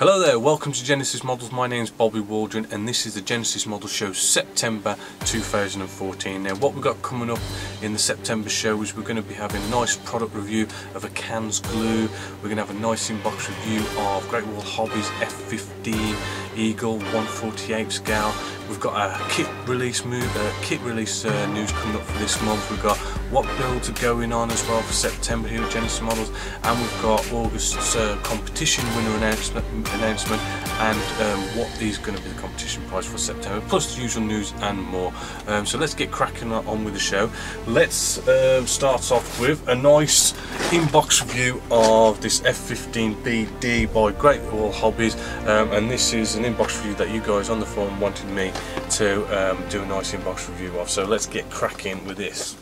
Hello there, welcome to Genesis Models. My name is Bobby Waldron and this is the Genesis Models show September 2014. Now what we've got coming up in the September show is we're going to be having a nice product review of a cans glue. We're going to have a nice in-box review of Great Wall Hobbies F15 Eagle 1/48 scale. We've got a kit release news coming up for this month. We've got what builds are going on as well for September here at Genesis Models, and we've got August's competition winner announcement and what is going to be the competition prize for September, plus the usual news and more. So let's get cracking on with the show. Let's start off with a nice in-box review of this F15 BD by Great Wall Hobbies, and this is an in-box review that you guys on the forum wanted me to do a nice in-box review of. So let's get cracking with this.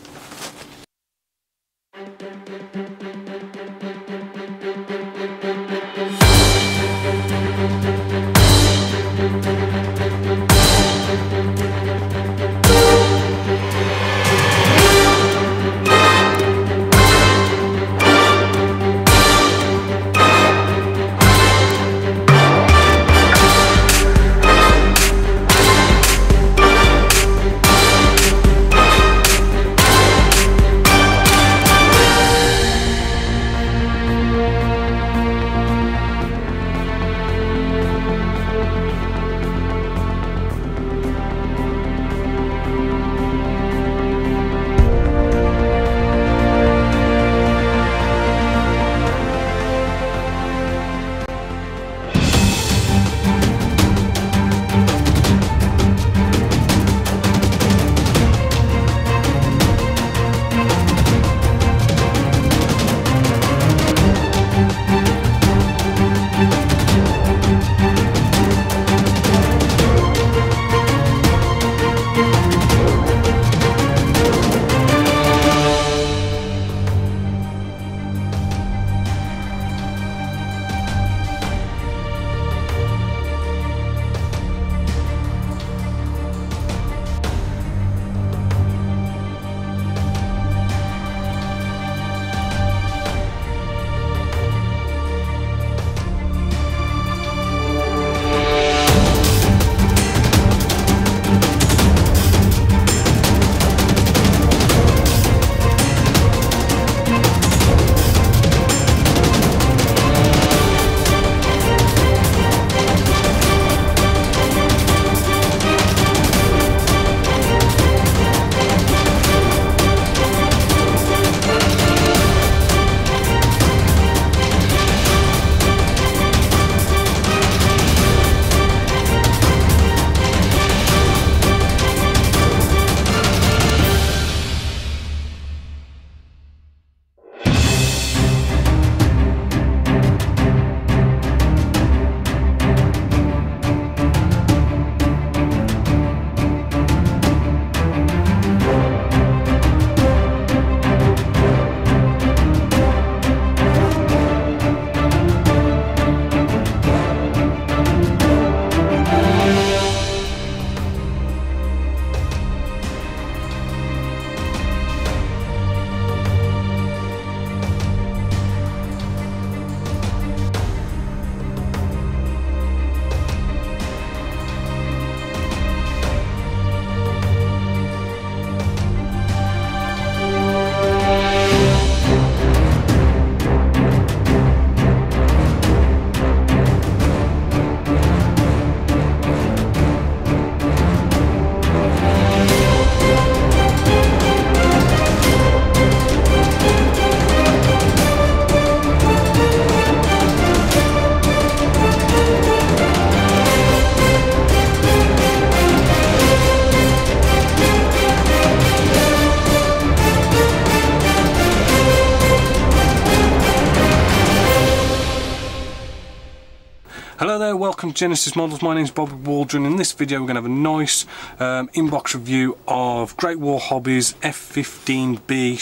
Hello there, welcome to Genesis Models. My name is Bobby Waldron. In this video we're going to have a nice inbox review of Great Wall Hobbies F15B/D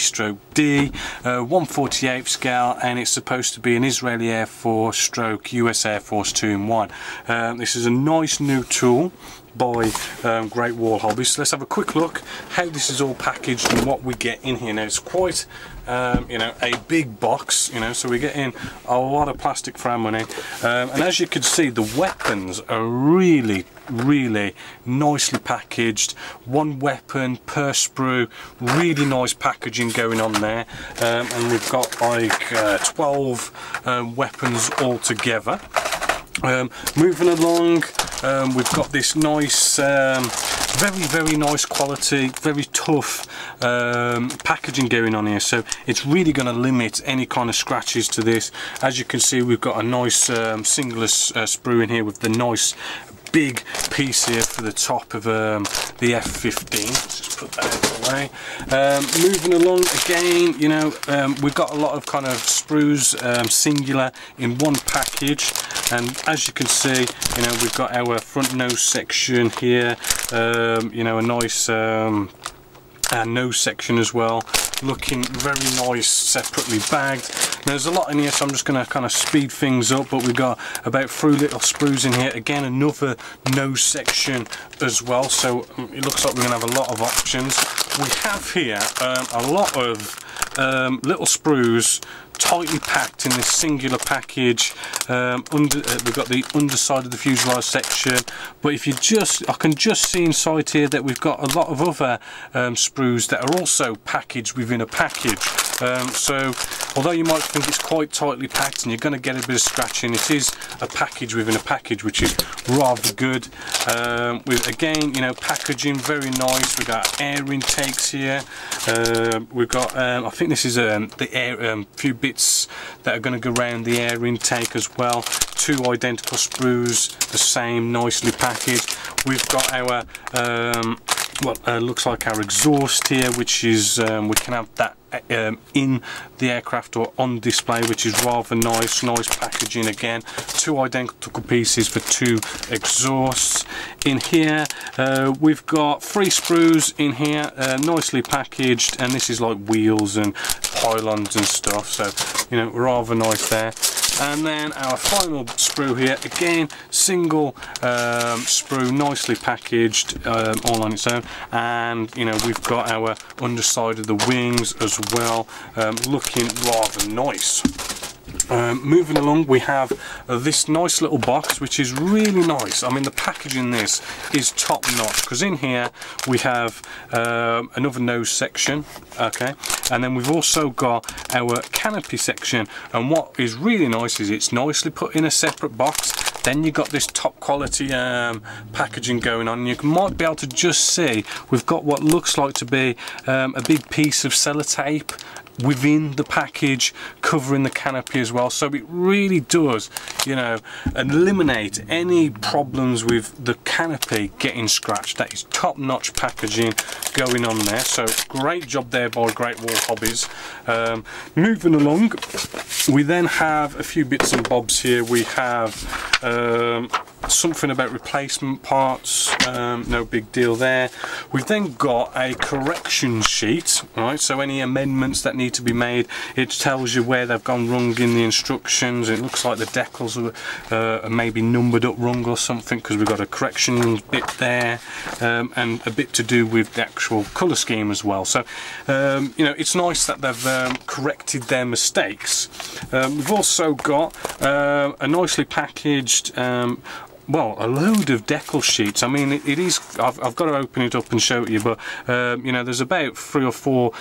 1/48 scale, and it's supposed to be an Israeli Air Force / US Air Force 2-in-1. This is a nice new tool by Great Wall Hobbies. So let's have a quick look how this is all packaged and what we get in here. Now it's quite you know, a big box, you know, so we're getting a lot of plastic for our money, and as you can see, the weapons are really nicely packaged. One weapon per sprue, really nice packaging going on there, and we've got like 12 weapons all together. Moving along, we've got this nice, very nice quality, very tough packaging going on here, so it's really going to limit any kind of scratches to this. As you can see, we've got a nice singular sprue in here with the nice big piece here for the top of the F15. Let's just put that out of the way. Moving along again, you know, we've got a lot of kind of sprues singular in one package, and as you can see, you know, we've got our front nose section here, you know, a nice nose section as well, looking very nice, separately bagged. There's a lot in here, so I'm just going to kind of speed things up, but we've got about 3 little sprues in here. Again, another nose section as well, so it looks like we're going to have a lot of options. We have here a lot of little sprues tightly packed in this singular package. We've got the underside of the fuselage section, but if you I can just see inside here that we've got a lot of other sprues that are also packaged within a package. So although you might think it's quite tightly packed and you're going to get a bit of scratching, it is a package within a package, which is rather good. With, again, you know, packaging very nice. We've got air intakes here. We've got I think this is the air, few bits that are going to go around the air intake as well. 2 identical sprues, the same, nicely packaged. We've got our what looks like our exhaust here, which is we can have that in the aircraft or on display, which is rather nice packaging. Again, 2 identical pieces for 2 exhausts. In here we've got 3 sprues in here, nicely packaged, and this is like wheels and pylons and stuff, so you know, rather nice there. And then our final sprue here, again, single sprue, nicely packaged, all on its own. And you know, we've got our underside of the wings as well, looking rather nice. Moving along, we have this nice little box, which is really nice. I mean, the packaging in this is top notch, because in here we have another nose section, okay, and then we've also got our canopy section. And what is really nice is it's nicely put in a separate box. Then you've got this top quality packaging going on, and you might be able to just see we've got what looks like to be a big piece of sellotape within the package covering the canopy as well. So it really does, you know, eliminate any problems with the canopy getting scratched. That is top-notch packaging going on there, so great job there by Great Wall Hobbies. Moving along, we then have a few bits and bobs here. We have something about replacement parts, no big deal there. We've then got a correction sheet, right, so any amendments that need to be made, it tells you where they've gone wrong in the instructions. It looks like the decals are maybe numbered up wrong or something, because we've got a correction bit there, and a bit to do with the actual colour scheme as well. So you know, it's nice that they've corrected their mistakes. We've also got a nicely packaged well, a load of decal sheets. I mean, it is, I've got to open it up and show it you, but you know, there's about 3 or 4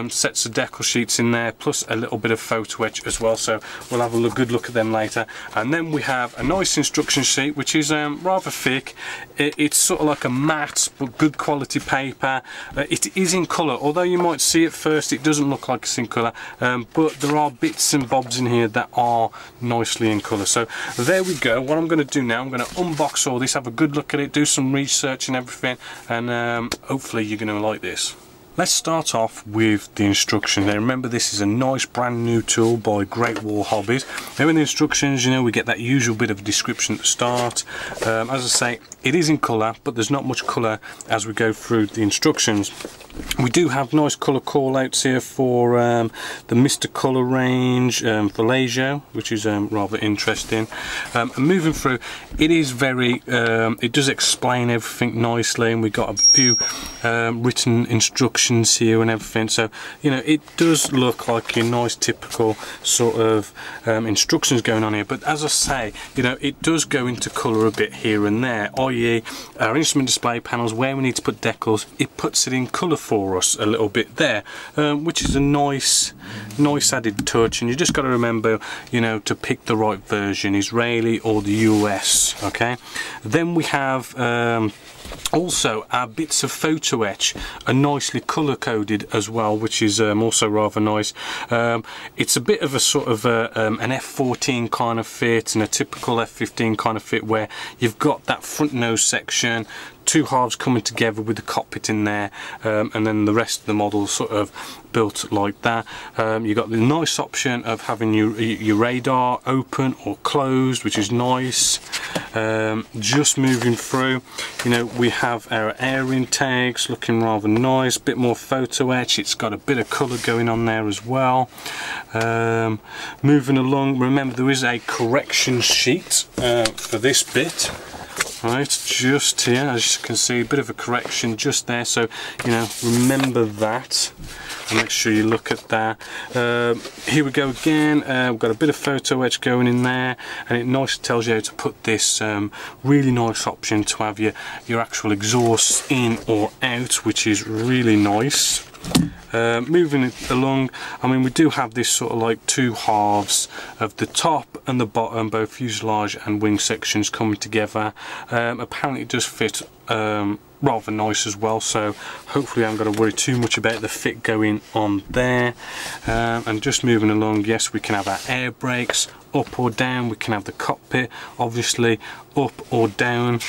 sets of decal sheets in there, plus a little bit of photo etch as well, so we'll have a good look at them later. And then we have a nice instruction sheet, which is rather thick. It's sort of like a matte but good quality paper. It is in colour, although you might see at first it doesn't look like it's in colour, but there are bits and bobs in here that are nicely in colour. So there we go. What I'm going to do now, I'm going to unbox all this, have a good look at it, do some research and everything, and hopefully you're going to like this. Let's start off with the instructions. Now remember, this is a nice brand new tool by Great Wall Hobbies. Now in the instructions, you know, we get that usual bit of a description at the start. As I say, it is in colour, but there's not much colour as we go through the instructions. We do have nice colour call outs here for the Mr. Colour range for Leisure, which is rather interesting. And moving through, it is very, it does explain everything nicely, and we've got a few written instructions here and everything, so you know, it does look like your nice typical sort of instructions going on here. But as I say, you know, it does go into colour a bit here and there, i.e. our instrument display panels, where we need to put decals, it puts it in colour for us a little bit there, which is a nice added touch. And you just got to remember, you know, to pick the right version, Israeli or the US. Okay, then we have also our bits of photo etch are nicely colour coded as well, which is also rather nice. It's a bit of a sort of an F14 kind of fit and a typical F15 kind of fit, where you've got that front nose section, two halves coming together with the cockpit in there, and then the rest of the model sort of built like that. You've got the nice option of having your radar open or closed, which is nice. Just moving through, you know, we have our air intakes looking rather nice, bit more photo etch, it's got a bit of colour going on there as well. Moving along, remember there is a correction sheet for this bit. Right, just here, as you can see, a bit of a correction just there, so you know, remember that and make sure you look at that. Here we go again, we've got a bit of photo etch going in there, and it nicely tells you how to put this really nice option to have your actual exhaust in or out, which is really nice. Moving it along, I mean, we do have this sort of like two halves of the top and the bottom, both fuselage and wing sections coming together. Apparently it does fit rather nice as well, so hopefully I haven't got to worry too much about the fit going on there. And just moving along, yes, we can have our air brakes up or down, we can have the cockpit obviously up or down.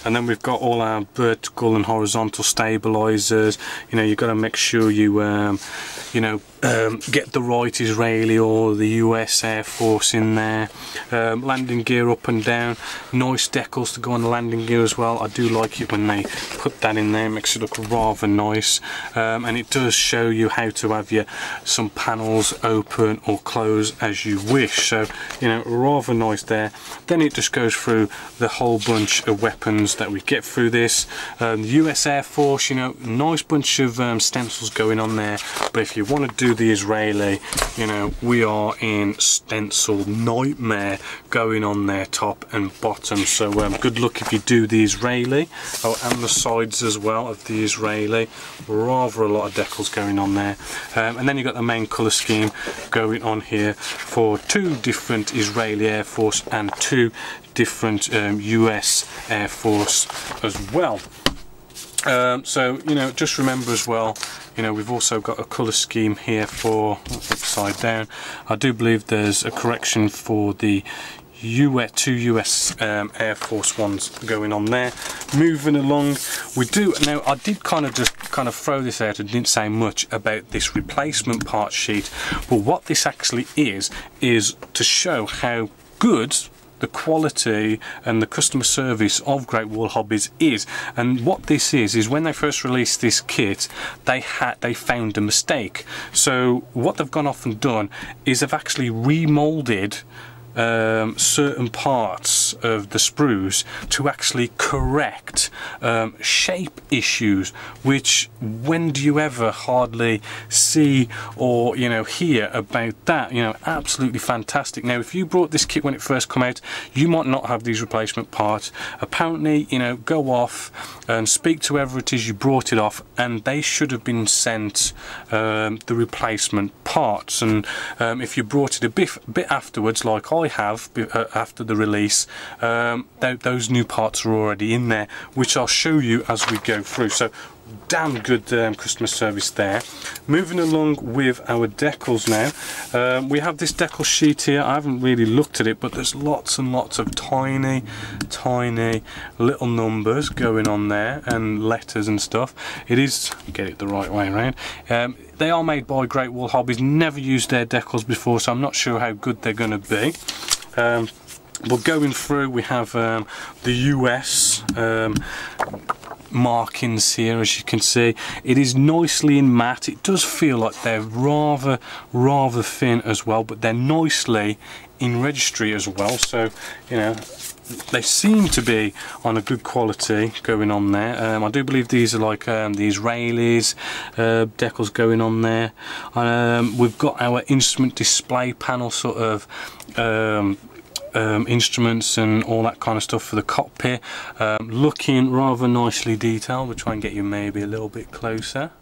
And then we've got all our vertical and horizontal stabilizers. You know, you've got to make sure you you know, get the right Israeli or the US Air Force in there. Landing gear up and down, nice decals to go on the landing gear as well. I do like it when they put that in there, it makes it look rather nice. And it does show you how to have some panels open or close as you wish, so you know, rather nice there. Then it just goes through the whole bunch of weapons that we get through this. The US Air Force, you know, nice bunch of stencils going on there, but if you want to do the Israeli, you know, we are in stencil nightmare going on there top and bottom, so good luck if you do the Israeli. Oh, and the sides as well of the Israeli, rather a lot of decals going on there. And then you've got the main colour scheme going on here for two different Israeli Air Force and two different US Air Force as well. So you know, just remember as well, you know, we've also got a colour scheme here for upside down. I do believe there's a correction for the two US Air Force ones going on there. Moving along, we do now, I did kind of throw this out and didn't say much about this replacement part sheet, but what this actually is to show how good the quality and the customer service of Great Wall Hobbies is. And what this is when they first released this kit, they found a mistake. So what they've gone off and done is they've actually remolded certain parts of the sprues to actually correct shape issues, which when do you ever hardly see or, you know, hear about that. You know, absolutely fantastic. Now if you brought this kit when it first came out, you might not have these replacement parts. Apparently, you know, go off and speak to whoever it is you brought it off, and they should have been sent the replacement parts. And if you brought it a bit afterwards, like I have after the release, those new parts are already in there, which I'll show you as we go through. So damn good customer service there. Moving along with our decals now, we have this decal sheet here. I haven't really looked at it, but there's lots and lots of tiny little numbers going on there and letters and stuff. It is, get it the right way around, they are made by Great Wall Hobbies. Never used their decals before, so I'm not sure how good they're going to be. But going through, we have the US markings here, as you can see. It is nicely in matte. It does feel like they're rather thin as well, but they're nicely in registry as well, so you know they seem to be on a good quality going on there. I do believe these are like the Israelis decals going on there. We've got our instrument display panel sort of instruments and all that kind of stuff for the cockpit, looking rather nicely detailed. We'll try and get you maybe a little bit closer,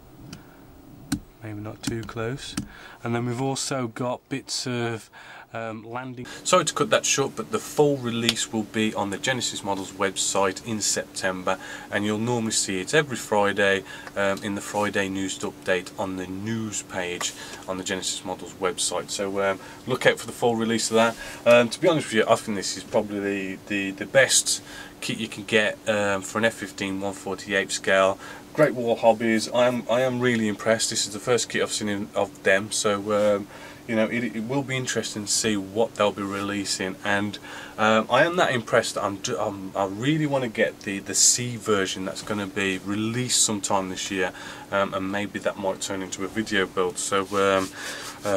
maybe not too close. And then we've also got bits of landing. Sorry to cut that short, but the full release will be on the Genessis-Models website in September, and you'll normally see it every Friday in the Friday news update on the news page on the Genessis-Models website. So look out for the full release of that. To be honest with you, I think this is probably the best kit you can get for an F15 1/48 scale. Great Wall Hobbies. I am really impressed. This is the first kit I've seen of them, so you know, it will be interesting to see what they'll be releasing, and I am that impressed that I really want to get the C version that's going to be released sometime this year, and maybe that might turn into a video build, so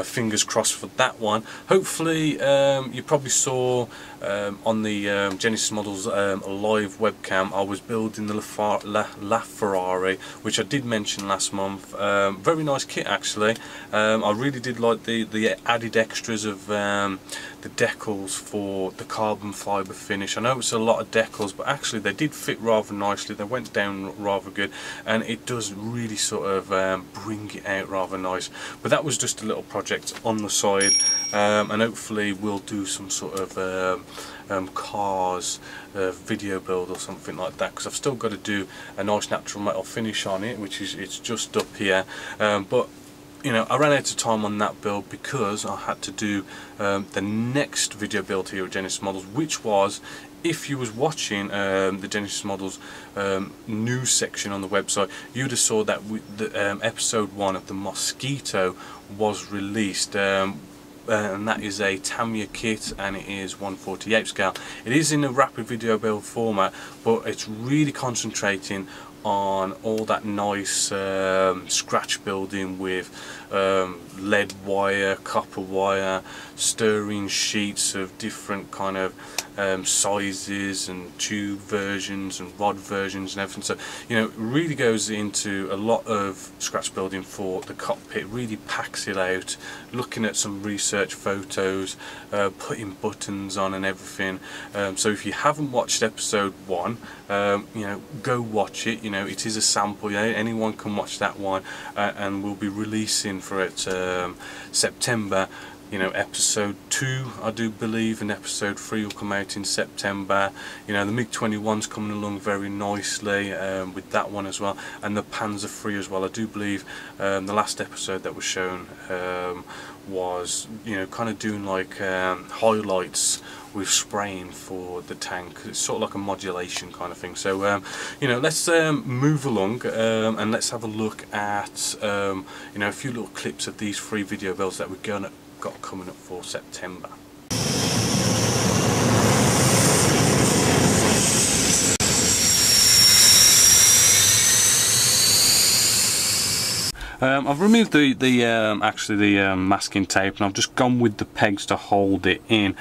fingers crossed for that one. Hopefully you probably saw on the Genessis-Models live webcam I was building the LaFerrari, which I did mention last month. Very nice kit actually. I really did like the added extras of the decals for the carbon fibre finish. I know it's a lot of decals, but actually they did fit rather nicely. They went down rather good, and it does really sort of bring it out rather nice. But that was just a little project on the side, and hopefully we'll do some sort of cars video build or something like that, because I've still got to do a nice natural metal finish on it, which is, it's just up here, but you know, I ran out of time on that build because I had to do the next video build here at Genessis-Models, which was, if you was watching the Genessis-Models news section on the website, you'd have saw that episode 1 of the Mosquito was released, and that is a Tamiya kit, and it is 1/48 scale. It is in a rapid video build format, but it's really concentrating on all that nice scratch building with lead wire, copper wire, stirring sheets of different kind of sizes and tube versions and rod versions and everything. So you know, it really goes into a lot of scratch building for the cockpit, really packs it out, looking at some research photos, putting buttons on and everything. So if you haven't watched episode 1, you know, go watch it. You know, it is a sample, you know, anyone can watch that one, and we'll be releasing for it September. You know, episode 2 I do believe, and episode 3 will come out in September. You know, the MiG-21's coming along very nicely with that one as well, and the Panzer III as well. I do believe the last episode that was shown was, you know, kind of doing like highlights with spraying for the tank. It's sort of like a modulation kind of thing. So you know, let's move along and let's have a look at you know, a few little clips of these 3 video builds that we're got coming up for September. I've removed the masking tape, and I've just gone with the pegs to hold it in.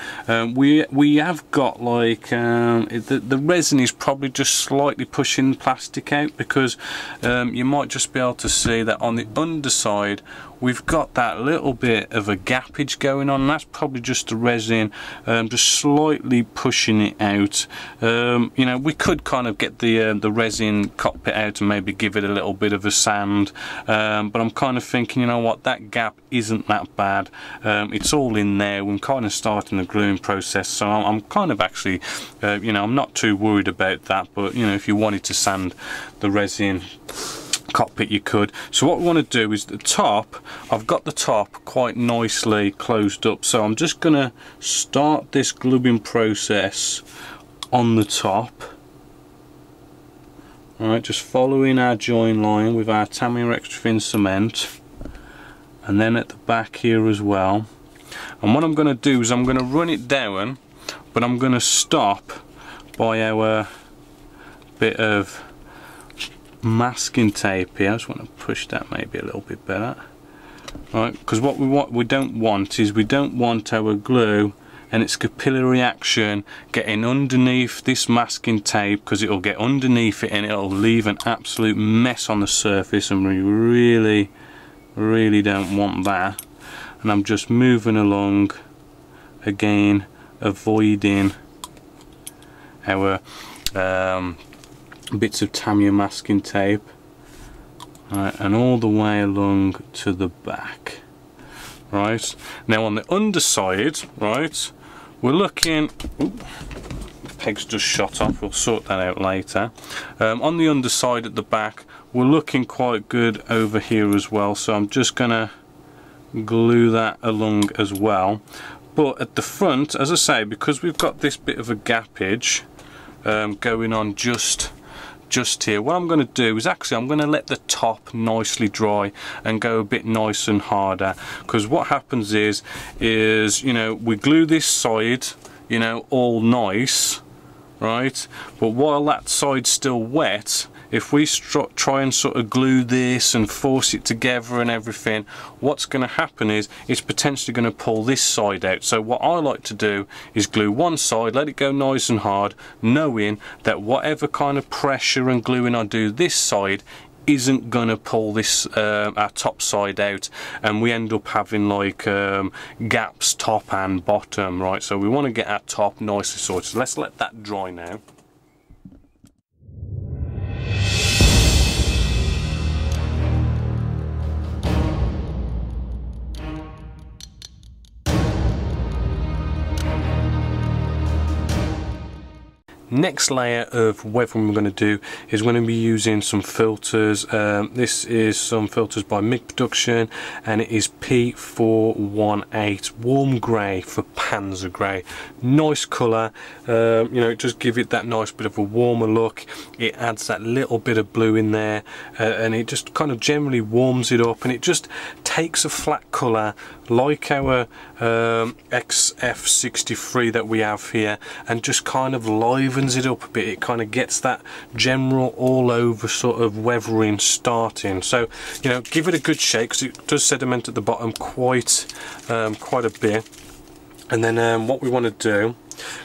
We have got like the resin is probably just slightly pushing plastic out, because you might just be able to see that on the underside we've got that little bit of a gappage going on, and that's probably just the resin just slightly pushing it out. You know, we could kind of get the resin cockpit out and maybe give it a little bit of a sand, but I'm kind of thinking, you know what, that gap isn't that bad. It's all in there. We're kind of starting the gluing process, so I'm kind of actually you know, I'm not too worried about that. But you know, if you wanted to sand the resin cockpit you could. So what we want to do is the top, I've got the top quite nicely closed up, so I'm just going to start this gluing process on the top. Alright, just following our join line with our Tamiya extra thin cement, and then at the back here as well. And what I'm going to do is I'm going to run it down, but I'm going to stop by our bit of masking tape here. I just want to push that maybe a little bit better. Right, because what we don't want is, we don't want our glue and its capillary action getting underneath this masking tape, because it'll get underneath it and it'll leave an absolute mess on the surface, and we really don't want that. And I'm just moving along again, avoiding our bits of Tamiya masking tape. Right, and all the way along to the back. Right, now on the underside, right, we're looking, oops, the peg's just shot off, we'll sort that out later. On the underside at the back, we're looking quite good over here as well, so I'm just gonna glue that along as well. But at the front, as I say, because we've got this bit of a gappage going on just here, what I'm going to do is actually I'm going to let the top nicely dry and go a bit nice and harder, because what happens is you know, we glue this side, you know, all nice, right, but while that side's still wet, if we try and sort of glue this and force it together and everything, what's going to happen is it's potentially going to pull this side out. So what I like to do is glue one side, let it go nice and hard, knowing that whatever kind of pressure and gluing I do this side isn't going to pull this our top side out, and we end up having like gaps top and bottom, right? So we want to get our top nicely sorted. So let's let that dry now. Next layer of weathering we're going to do is we're going to be using some filters. This is some filters by MIG Production, and it is P418 warm grey for Panzer grey. Nice colour, you know, just give it that nice bit of a warmer look. It adds that little bit of blue in there, and it just kind of generally warms it up, and it just takes a flat colour like our XF63 that we have here, and just kind of livens it up a bit. It kind of gets that general all over sort of weathering starting. So, you know, give it a good shake, because it does sediment at the bottom quite a bit. And then what we want to do,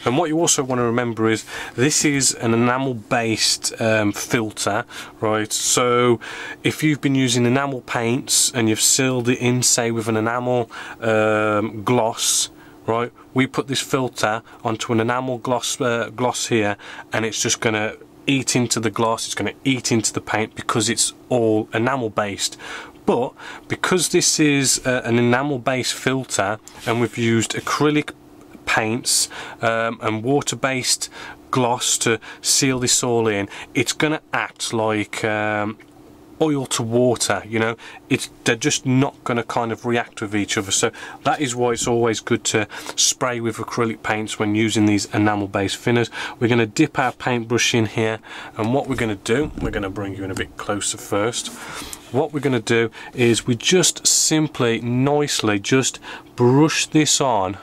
and what you also want to remember, is this is an enamel based filter, right? So if you've been using enamel paints and you've sealed it in, say with an enamel gloss, right, we put this filter onto an enamel gloss here, and it's just going to eat into the gloss, it's going to eat into the paint, because it's all enamel based. But because this is an enamel based filter, and we've used acrylic paints and water based gloss to seal this all in, it's going to act like oil to water, you know, they're just not going to kind of react with each other. So that is why it's always good to spray with acrylic paints when using these enamel based thinners. We're going to dip our paintbrush in here, and what we're going to do, we're going to bring you in a bit closer first. What we're going to do is we just simply nicely just brush this on,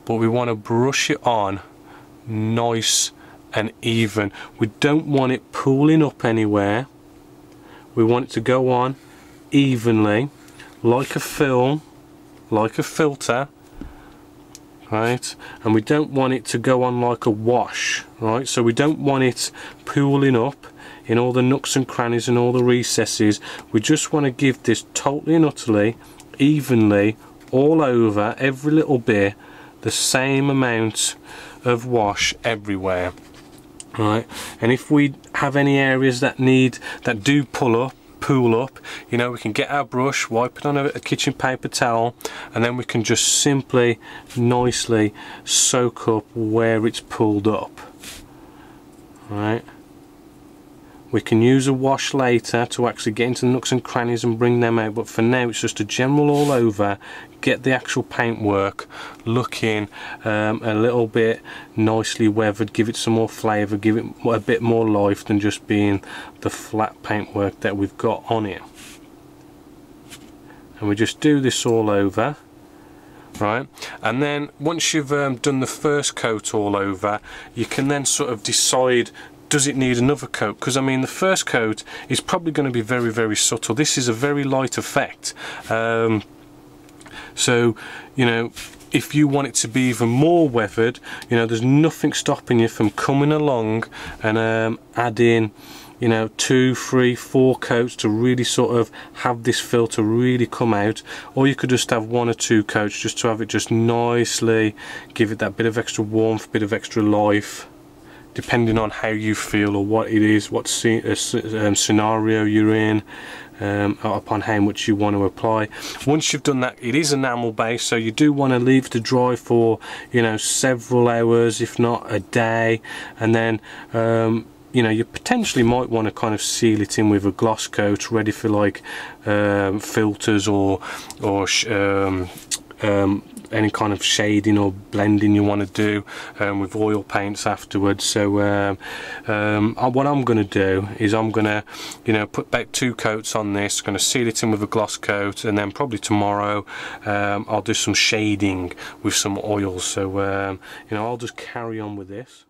but we want to brush it on nice and even. We don't want it pooling up anywhere. We want it to go on evenly, like a film, like a filter, right? And we don't want it to go on like a wash, right? So we don't want it pooling up in all the nooks and crannies and all the recesses. We just want to give this totally and utterly evenly all over, every little bit, the same amount of wash everywhere. Right, and if we have any areas that do pool up, you know, we can get our brush, wipe it on a kitchen paper towel, and then we can just simply nicely soak up where it's pulled up. Right, We can use a wash later to actually get into the nooks and crannies and bring them out, but for now it's just a general all over, get the actual paintwork looking a little bit nicely weathered, give it some more flavour, give it a bit more life than just being the flat paintwork that we've got on it. And we just do this all over, right? And then once you've done the first coat all over, you can then sort of decide, does it need another coat? Because I mean, the first coat is probably going to be very, very subtle. This is a very light effect, so you know, if you want it to be even more weathered, you know, there's nothing stopping you from coming along and adding, you know, 2, 3, 4 coats to really sort of have this filter really come out. Or you could just have 1 or 2 coats just to have it just nicely, give it that bit of extra warmth, bit of extra life, depending on how you feel or what it is, what scenario you're in, upon how much you want to apply. Once you've done that, it is enamel based, so you do want to leave it to dry for, you know, several hours, if not a day, and then you know, you potentially might want to kind of seal it in with a gloss coat ready for like filters or any kind of shading or blending you want to do with oil paints afterwards. So what I'm going to do is I'm going to, you know, put about 2 coats on this, going to seal it in with a gloss coat, and then probably tomorrow I'll do some shading with some oils. So you know, I'll just carry on with this.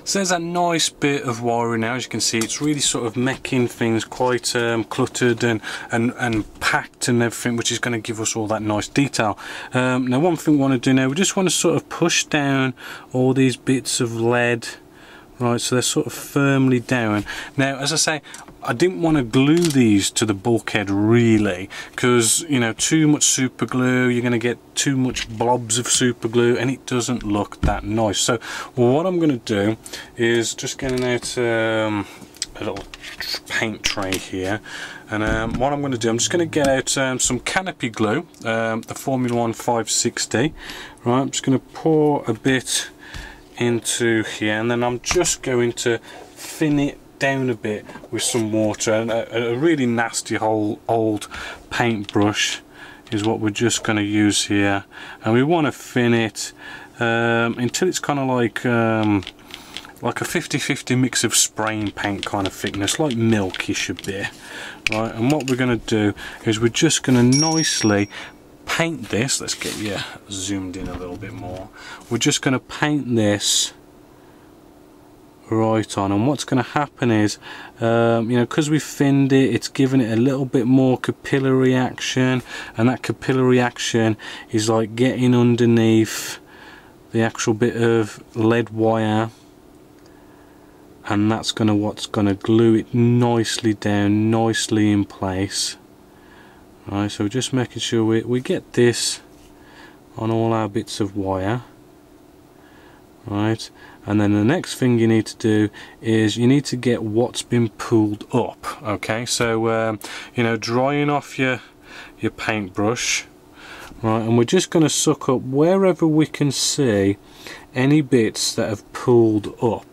So there's a nice bit of wiring now. As you can see, it's really sort of making things quite cluttered and packed and everything, which is going to give us all that nice detail. Now one thing we want to do now, we just want to sort of push down all these bits of lead, right, so they're sort of firmly down. Now, as I say, I didn't want to glue these to the bulkhead really, because, you know, too much super glue, you're going to get too much blobs of super glue and it doesn't look that nice. So what I'm going to do is just getting out a little paint tray here, and what I'm going to do, I'm just going to get out some canopy glue, the Formula 1 560, right. I'm just going to pour a bit into here, and then I'm just going to thin it down a bit with some water, and a really nasty old paintbrush is what we're just going to use here, and we want to thin it until it's kind of like a 50-50 mix of spray and paint kind of thickness, like milkish a bit, right. And what we're going to do is we're just going to nicely paint this. Let's get you zoomed in a little bit more. We're just going to paint this right on, and what's going to happen is, you know, because we thinned it, it's given it a little bit more capillary action, and that capillary action is like getting underneath the actual bit of lead wire, and that's what's going to glue it nicely down, nicely in place. Right, so we're just making sure we get this on all our bits of wire, right. And then the next thing you need to do is you need to get what's been pulled up. Okay, so you know, drying off your paintbrush, right, and we're just going to suck up wherever we can see any bits that have pulled up,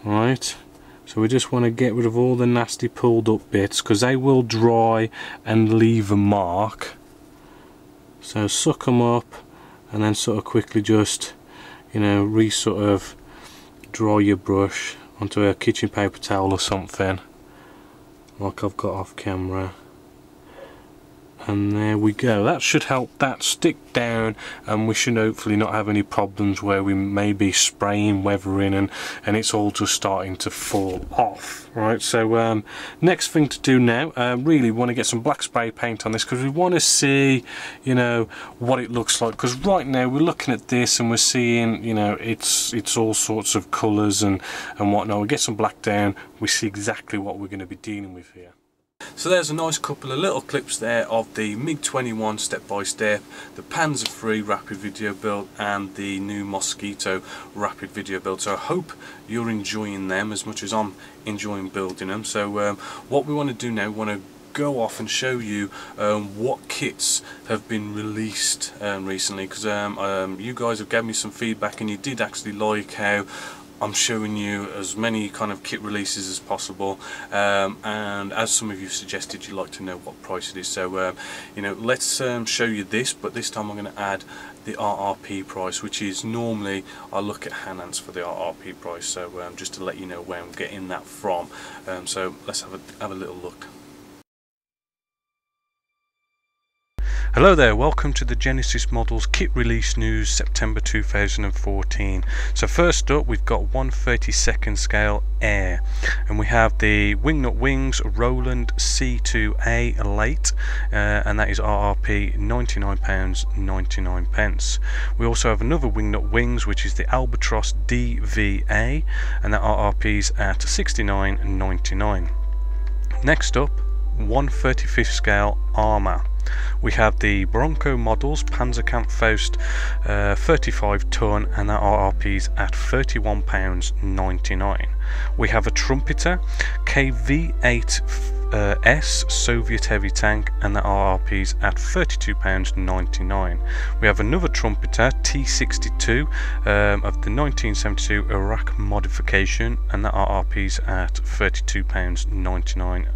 right. So we just want to get rid of all the nasty pulled up bits, because they will dry and leave a mark. So suck them up, and then sort of quickly just, you know, sort of dry your brush onto a kitchen paper towel or something, like I've got off camera. And there we go. That should help that stick down, and we should hopefully not have any problems where we may be spraying, weathering, and it's all just starting to fall off, right. So next thing to do now, really want to get some black spray paint on this, because we want to see, you know, what it looks like, because right now we're looking at this and we're seeing, you know, it's all sorts of colours and whatnot. We get some black down, we see exactly what we're going to be dealing with here. So there's a nice couple of little clips there of the MiG-21 step-by-step, the Panzer III rapid video build, and the new Mosquito rapid video build. So I hope you're enjoying them as much as I'm enjoying building them. So what we want to do now, we want to go off and show you what kits have been released recently, because you guys have given me some feedback and you did actually like how I'm showing you as many kind of kit releases as possible, and as some of you suggested, you'd like to know what price it is. So you know, let's show you this, but this time I'm going to add the RRP price, which is normally I look at Hanans for the RRP price. So just to let you know where I'm getting that from. So let's have a little look. Hello there, welcome to the Genessis-Models kit release news September 2014. So first up, we've got 1/32 scale Air, and we have the Wingnut Wings Roland C2A late, and that is RRP £99.99. We also have another Wingnut Wings, which is the Albatross DVA, and that RRP's at £69.99. Next up, 1/35 scale Armour. We have the Bronco Models Panzerkampffaust 35 ton, and that RRP's at £31.99. We have a Trumpeter KV-8S Soviet heavy tank, and the RRP's at £32.99. We have another Trumpeter T62 of the 1972 Iraq modification, and the RRP's at £32.99.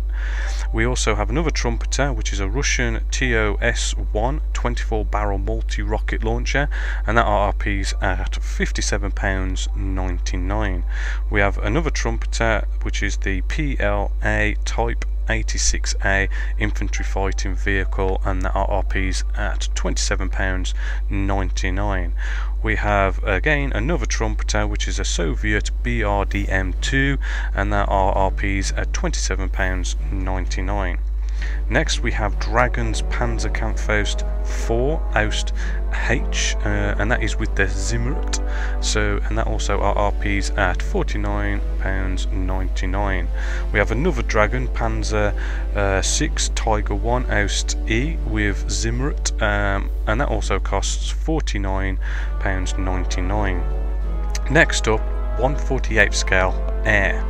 We also have another Trumpeter, which is a Russian TOS-1 24 barrel multi-rocket launcher, and that RRP's at £57.99. We have another Trumpeter, which is the PLA Type 86A infantry fighting vehicle, and the RRP's at £27.99. We have again another Trumpeter, which is a Soviet BRDM2, and that RRP's at £27.99. Next we have Dragon's Panzerkampffaust 4 Aust H, and that is with the Zimmerit, and that also RRP's at £49.99. We have another Dragon Panzer 6 Tiger 1 Aust E with Zimmerit, and that also costs £49.99. Next up, 1/48 scale Air.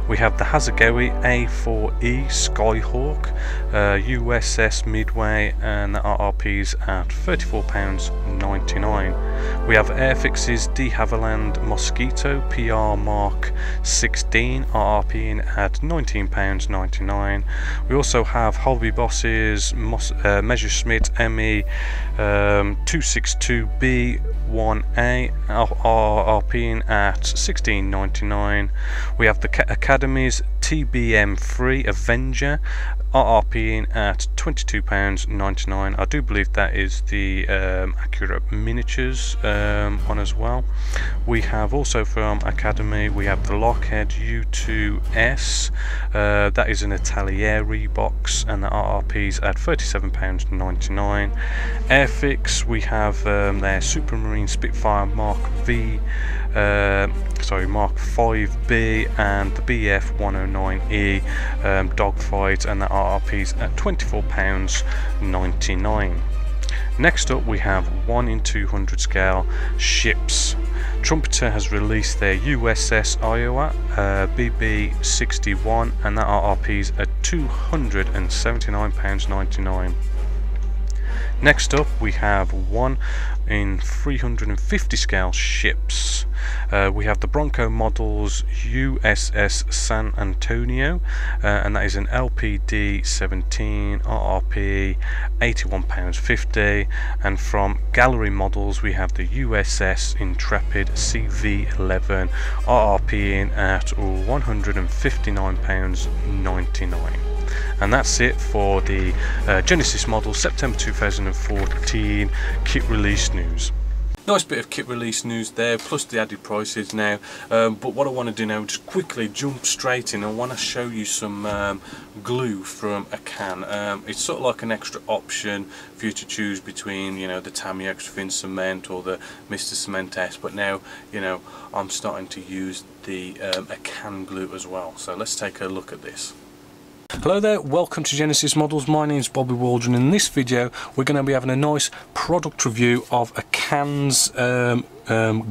We have the Hasegawa A4E Skyhawk USS Midway, and the RRP's at £34.99. We have Airfix's de Havilland Mosquito PR Mark 16 RRP at £19.99. We also have Hobby Boss's Messerschmitt ME 262B 1A RRP at £16.99. We have the Academy's TBM3 Avenger RRP at £22.99. I do believe that is the accurate miniatures one as well. We have also from Academy, we have the Lockheed U2S, that is an Italieri box, and the RRP's at £37.99. Airfix, we have their Supermarine Spitfire Mark 5B and the BF 109E dogfight, and the RRP's at £24.99. Next up we have 1 in 200 scale ships. Trumpeter has released their USS Iowa BB61, and that RRP's at £279.99. Next up we have 1 in 350 scale ships. We have the Bronco Models USS San Antonio, and that is an LPD 17 RRP £81.50, and from Gallery Models we have the USS Intrepid CV11 RRP at £159.99. And that's it for the Genessis-Models September 2014 kit release news. Nice bit of kit release news there, plus the added prices now, but what I want to do now, just quickly jump straight in. I want to show you some glue from a can. It's sort of like an extra option for you to choose between, you know, the Tamiya Extra Thin Cement or the Mr. Cement S, but now, you know, I'm starting to use the a can glue as well. So let's take a look at this. Hello there, welcome to Genessis-Models. My name is Bobby Waldron, and in this video we're going to be having a nice product review of a can's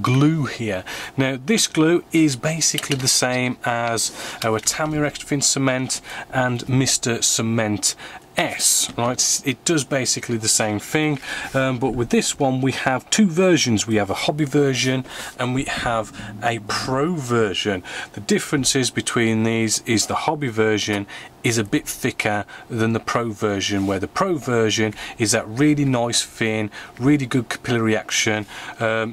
glue here. Now this glue is basically the same as our Tamiya Extra Thin Cement and Mr. Cement S, right? It does basically the same thing, but with this one we have two versions. We have a hobby version and we have a pro version. The differences between these is the hobby version is a bit thicker than the pro version, where the pro version is that really nice thin, really good capillary action,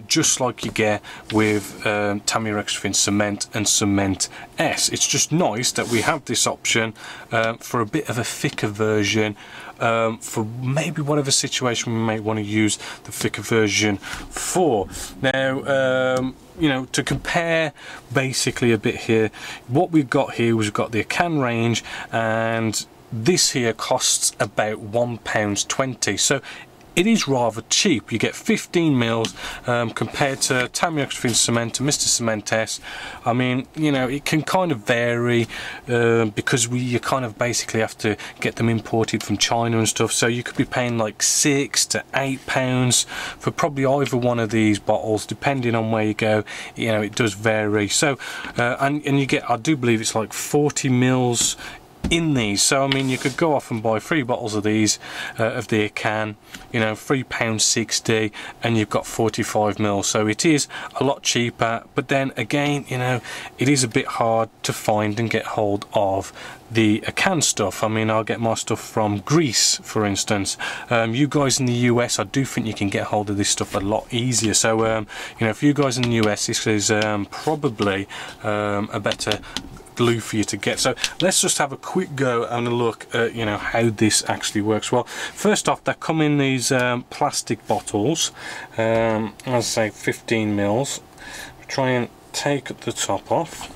just like you get with Tamiya Extra Thin Cement and Cement S. It's just nice that we have this option for a bit of a thicker version, for maybe whatever situation we may want to use the thicker version for. Now you know, to compare basically a bit here, what we've got here was we've got the Akan range, and this here costs about £1.20, so it is rather cheap. You get 15 mils compared to Tamiya Extra Thin Cement and Mr. Cement S. I mean, you know, it can kind of vary because you kind of basically have to get them imported from China and stuff, so you could be paying like £6 to £8 for probably either one of these bottles, depending on where you go. You know, it does vary. So and you get, I do believe it's like 40 mils in these, so I mean you could go off and buy 3 bottles of these of the Akan, you know, £3.60, and you've got 45 mils, so it is a lot cheaper. But then again, you know, it is a bit hard to find and get hold of the Akan stuff. I mean, I'll get my stuff from Greece, for instance. You guys in the US, I do think you can get hold of this stuff a lot easier. So you know, if you guys in the US, this is probably a better glue for you to get. So let's just have a quick go and a look at, you know, how this actually works. Well, first off, they come in these plastic bottles, I'll say 15 mils. Try and take the top off.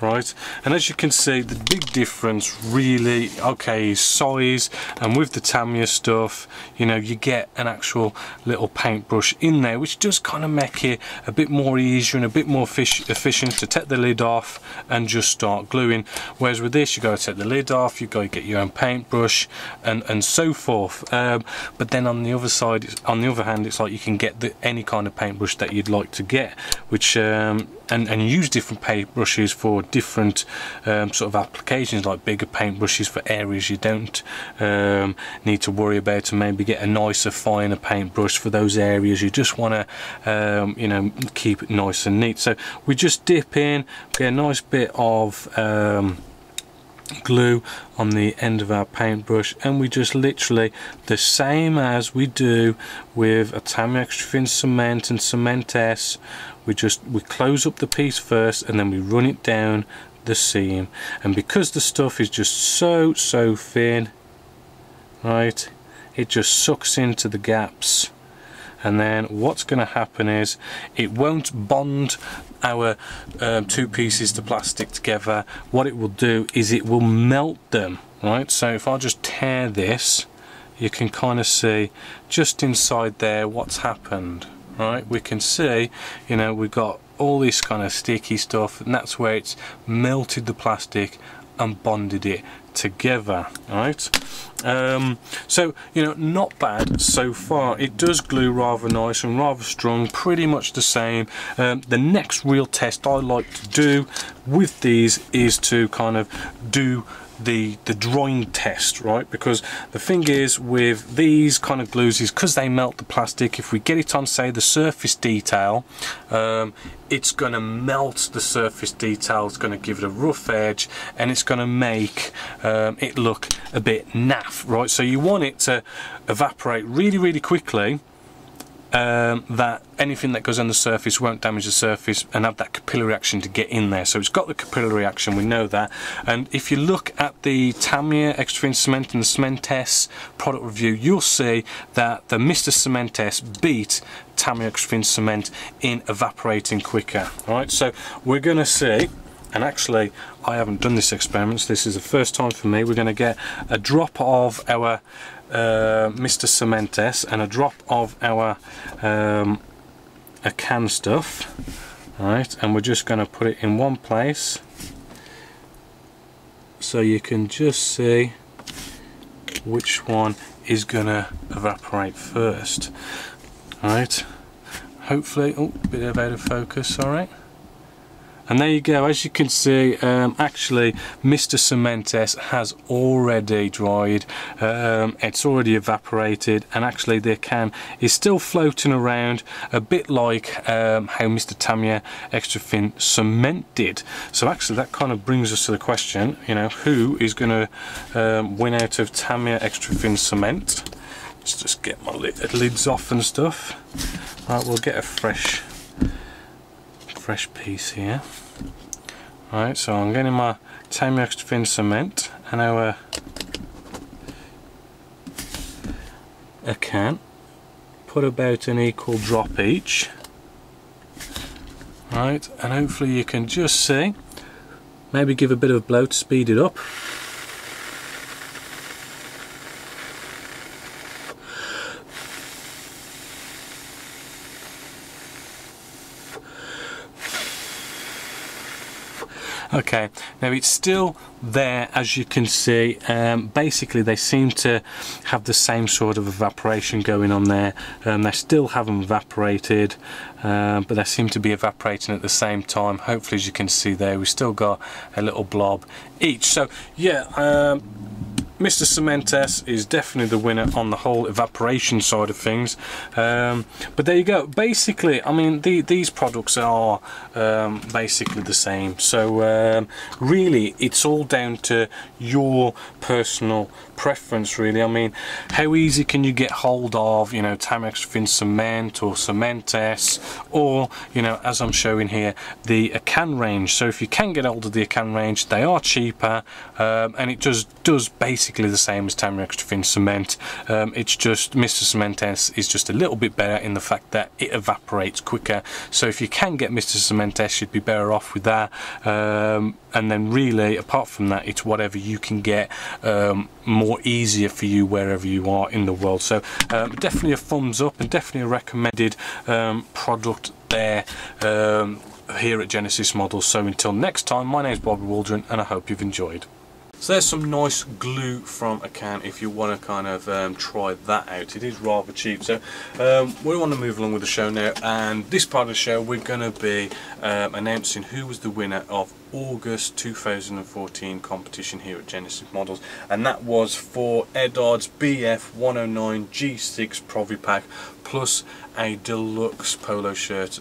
Right, and as you can see, the big difference really, okay, is size. And with the Tamiya stuff, you know, you get an actual little paintbrush in there, which does kind of make it a bit more easier and a bit more efficient to take the lid off and just start gluing. Whereas with this, you got to take the lid off, you got to get your own paintbrush and so forth. But then on the other side, on the other hand, it's like you can get any kind of paintbrush that you'd like to get, which and use different paintbrushes for different sort of applications, like bigger paintbrushes for areas you don't need to worry about, and maybe get a nicer, finer paintbrush for those areas you just want to you know, keep it nice and neat. So we just dip in, get a nice bit of glue on the end of our paintbrush, and we just literally, the same as we do with a Tamiya Extra Thin Cement and Cement S, we close up the piece first and then we run it down the seam. And because the stuff is just so thin, right, it just sucks into the gaps. And then what's going to happen is it won't bond our two pieces to plastic together. What it will do is it will melt them, right? So if I just tear this, you can kind of see just inside there what's happened, right? We can see, you know, we've got all this kind of sticky stuff, and that's where it's melted the plastic and bonded it together, right? So, you know, not bad so far. It does glue rather nice and rather strong, pretty much the same. The next real test I like to do with these is to kind of do the drying test, right? Because the thing is with these kind of glues is because they melt the plastic, if we get it on, say, the surface detail, it's going to melt the surface detail, it's going to give it a rough edge, and it's going to make it look a bit naff, right? So you want it to evaporate really quickly, that anything that goes on the surface won't damage the surface and have that capillary action to get in there. So it's got the capillary action, we know that. And if you look at the Tamiya Extra Thin Cement and the Cement S product review, you'll see that the Mr. Cement S beat Tamiya Extra Thin Cement in evaporating quicker. Alright, so we're going to see, and actually I haven't done this experiment, so this is the first time for me. We're going to get a drop of our Mr. Cement S and a drop of our Akan stuff, right, and we're just going to put it in one place so you can just see which one is going to evaporate first. Right, hopefully, oh, a bit of out of focus, sorry. And there you go, as you can see, actually Mr. Cementes has already dried, it's already evaporated, and actually the can is still floating around, a bit like how Mr. Tamiya Extra Thin Cement did. So actually that kind of brings us to the question, you know, who is going to win out of Tamiya Extra Thin Cement? Let's just get my lids off and stuff. Right, we'll get a fresh piece here. Right, so I'm getting my Tamiya Extra Thin Cement and a can. Put about an equal drop each. Right, and hopefully you can just see. Maybe give a bit of a blow to speed it up. Okay, now it's still there, as you can see. Basically they seem to have the same sort of evaporation going on there. They still haven't evaporated, but they seem to be evaporating at the same time. Hopefully, as you can see there, we've still got a little blob each. So yeah, Mr. Cementes is definitely the winner on the whole evaporation side of things. But there you go. Basically, I mean, these products are basically the same. So really, it's all down to your personal preference, really. I mean, how easy can you get hold of, you know, Tamiya Extra Thin Cement or Cementes, or, you know, as I'm showing here, the Akan range. So if you can get hold of the Akan range, they are cheaper, and it does basically the same as Tamiya Extra Thin Cement. It's just Mr. Cementes is just a little bit better in the fact that it evaporates quicker. So if you can get Mr. Cementes, you'd be better off with that. And then really, apart from that, it's whatever you can get more easier for you wherever you are in the world. So definitely a thumbs up, and definitely a recommended product there here at Genesis Models. So until next time, my name is Bobby Waldron, and I hope you've enjoyed. So there's some nice glue from Akan if you want to kind of try that out. It is rather cheap. So we want to move along with the show now, and this part of the show we're going to be announcing who was the winner of August 2014 competition here at Genesis Models, and that was for Edard's BF 109 G6 Provi Pack plus a deluxe polo shirt,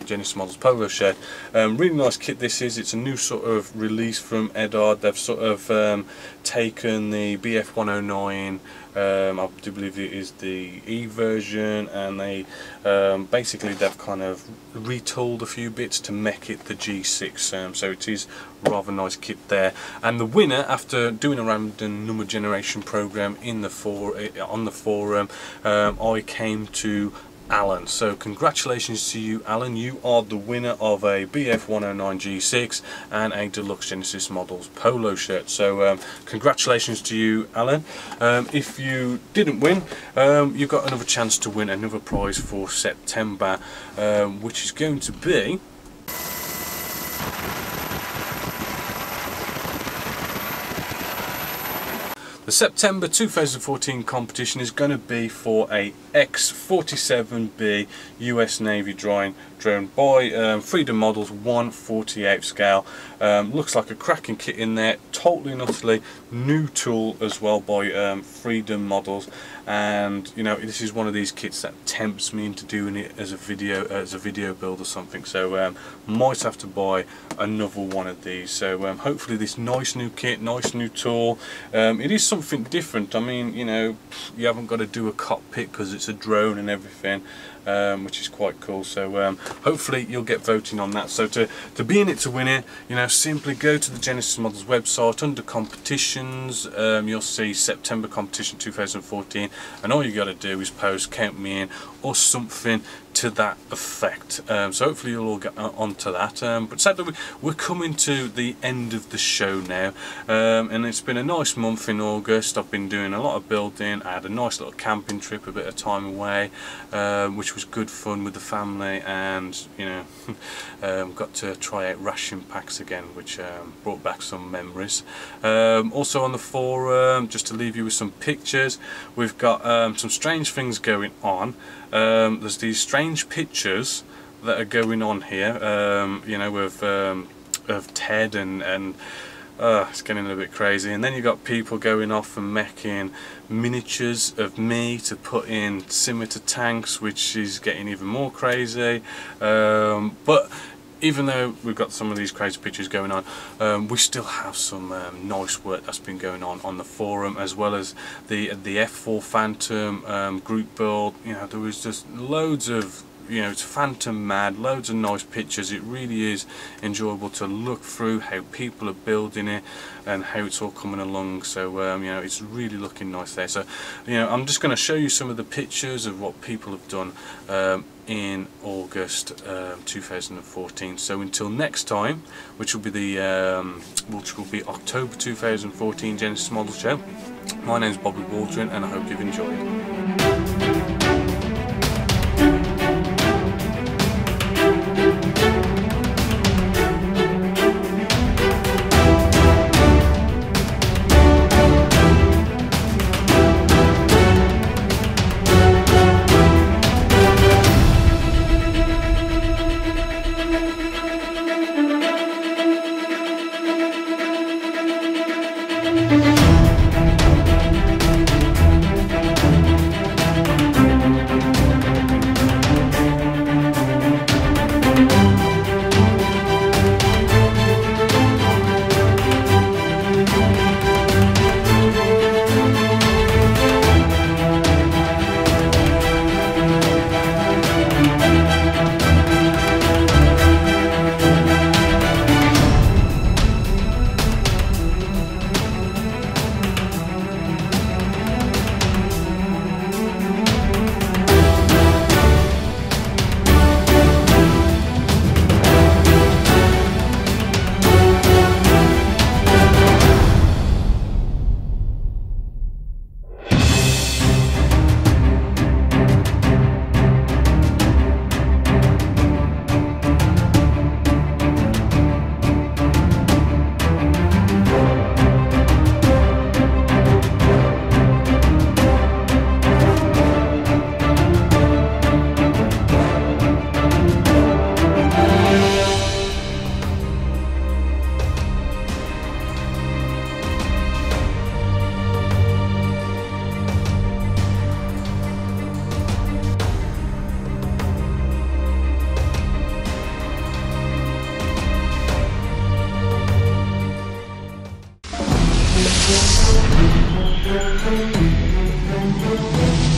Genesis Models polo shirt. Really nice kit this is. It's a new sort of release from Edard. They've sort of taken the BF 109, I do believe it is the E version, and they basically they've kind of retooled a few bits to make it the G6, so it is rather nice kit there. And the winner, after doing a random number generation program in the on the forum, I came to Alan. So congratulations to you, Alan. You are the winner of a BF 109 G6 and a deluxe Genesis Models polo shirt. So congratulations to you, Alan. If you didn't win, you've got another chance to win another prize for September, which is going to be the September 2014 competition is going to be for a X-47B US Navy drone by Freedom Models 1/48 scale. Looks like a cracking kit in there, totally and utterly new tool as well by Freedom Models, and you know, this is one of these kits that tempts me into doing it as a video build or something. So might have to buy another one of these. So hopefully this nice new kit, nice new tool, it is something different. I mean, you know, you haven't got to do a cockpit because it's a drone and everything, which is quite cool. So hopefully you'll get voting on that. So to be in it to win it, you know, simply go to the Genesis Models website. Under competitions, you'll see September competition 2014, and all you got to do is post "count me in" or something to that effect. So hopefully you'll all get onto that. But sadly we're coming to the end of the show now, and it's been a nice month in August. I've been doing a lot of building. I had a nice little camping trip, a bit of time away, which was good fun with the family, and you know, got to try out ration packs again, which brought back some memories. Also on the forum, just to leave you with some pictures, we've got some strange things going on. There's these strange strange pictures that are going on here, you know, of Ted and it's getting a bit crazy. And then you've got people going off and making miniatures of me to put in scimitar tanks, which is getting even more crazy. But even though we've got some of these crazy pictures going on, we still have some nice work that's been going on the forum, as well as the F4 Phantom group build. You know, there was just loads of, you know, it's Phantom mad, loads of nice pictures. It really is enjoyable to look through how people are building it and how it's all coming along. So you know, it's really looking nice there. So you know, I'm just going to show you some of the pictures of what people have done in August 2014. So until next time, which will be October 2014 Genesis Model Show, my name's Bobby Waldron, and I hope you've enjoyed. Thank you.